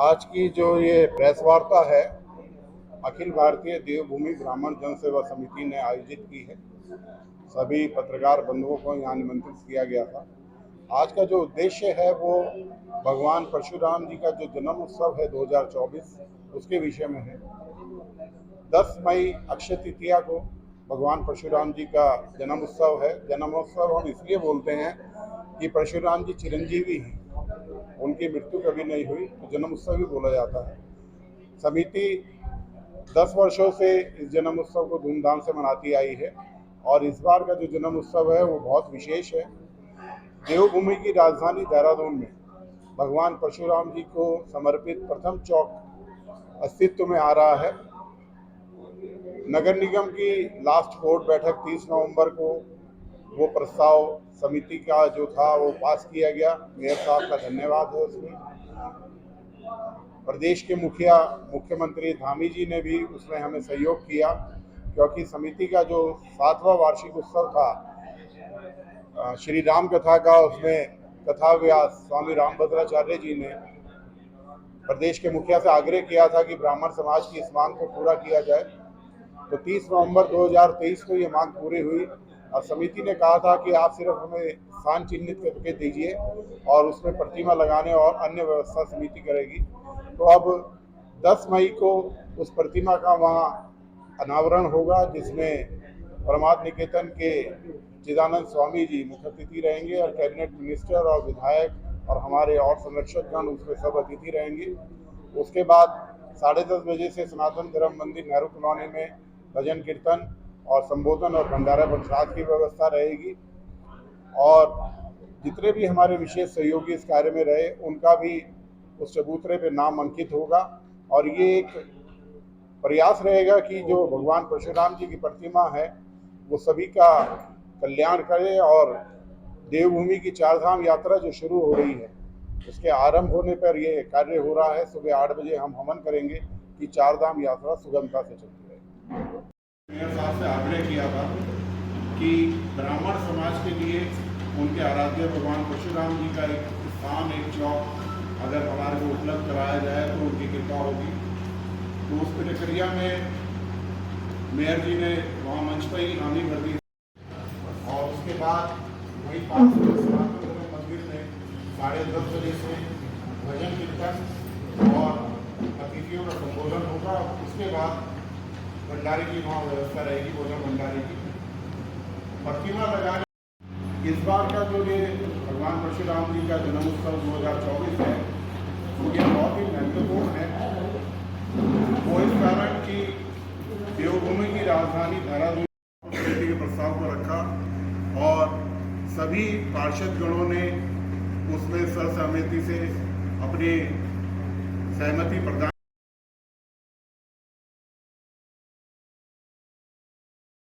आज की जो ये प्रेस वार्ता है अखिल भारतीय देवभूमि ब्राह्मण जन सेवा समिति ने आयोजित की है। सभी पत्रकार बंधुओं को यहाँ निमंत्रित किया गया था। आज का जो उद्देश्य है वो भगवान परशुराम जी का जो जन्म उत्सव है 2024 उसके विषय में है। 10 मई अक्षय तृतीया को भगवान परशुराम जी का जन्म उत्सव है। जन्मोत्सव हम इसलिए बोलते हैं कि परशुराम जी चिरंजीवी हैं, उनकी मृत्यु कभी नहीं हुई, तो जन्म उत्सव भी बोला जाता है। समिति 10 वर्षों से इस जन्म उत्सव को धूमधाम से मनाती आई है और इस बार का जो जन्म उत्सव है वो बहुत विशेष है। देवभूमि की राजधानी देहरादून में भगवान परशुराम जी को समर्पित प्रथम चौक अस्तित्व में आ रहा है। नगर निगम की लास्ट बोर्ड बैठक 30 नवंबर को वो प्रस्ताव समिति का जो था वो पास किया गया। मेयर साहब का धन्यवाद है उसमें। प्रदेश के मुख्यमंत्री धामी जी ने भी उसमें हमें सहयोग किया, क्योंकि समिति का जो 7वां वार्षिक उत्सव था श्री राम कथा का, उसमें कथा व्यास स्वामी रामभद्राचार्य जी ने प्रदेश के मुखिया से आग्रह किया था कि ब्राह्मण समाज की इस मांग को पूरा किया जाए। तो 30 नवंबर 2023 को ये मांग पूरी हुई और समिति ने कहा था कि आप सिर्फ हमें स्थान चिन्हित करके दीजिए और उसमें प्रतिमा लगाने और अन्य व्यवस्था समिति करेगी। तो अब 10 मई को उस प्रतिमा का वहाँ अनावरण होगा, जिसमें परमार्थ निकेतन के चिदानंद स्वामी जी मुख्य अतिथि रहेंगे और कैबिनेट मिनिस्टर और विधायक और हमारे और संरक्षकगण उसमें सब अतिथि रहेंगे। उसके बाद 10:30 बजे से सनातन धर्म मंदिर नेहरू कॉलोनी में भजन कीर्तन और संबोधन और भंडारा प्रसाद की व्यवस्था रहेगी और जितने भी हमारे विशेष सहयोगी इस कार्य में रहे उनका भी उस चबूतरे पे नाम अंकित होगा। और ये एक प्रयास रहेगा कि जो भगवान परशुराम जी की प्रतिमा है वो सभी का कल्याण करे और देवभूमि की 4 धाम यात्रा जो शुरू हो रही है उसके आरंभ होने पर ये कार्य हो रहा है। सुबह 8 बजे हम हवन करेंगे कि 4 धाम यात्रा सुगमता से चलती रहे। मेयर साहब से आग्रह किया था कि ब्राह्मण समाज के लिए उनके आराध्य भगवान परशुराम जी का एक स्थान, एक चौक अगर हमारे को उपलब्ध कराया जाए तो उनकी कृपा होगी। तो उस प्रक्रिया में मेयर जी ने वहाँ मंच पर ही हामी भर दी और उसके बाद वही 5 सनातन मंदिर में 10:30 बजे से भजन कीर्तन और अतिथियों का संबोधन होगा। उसके बाद भंडारे की वहाँ व्यवस्था रहेगी, भोजन भंडारे की। प्रतिमा लगाने इस बार का जो ये भगवान परशुराम जी का जन्म उत्सव 2024 है वो ये बहुत ही महत्वपूर्ण है। वो इस कारण कि देवभूमि की राजधानी देहरादून के प्रस्ताव को रखा और सभी पार्षदगणों ने उसमें सर्वसम्मति से अपनी सहमति प्रदान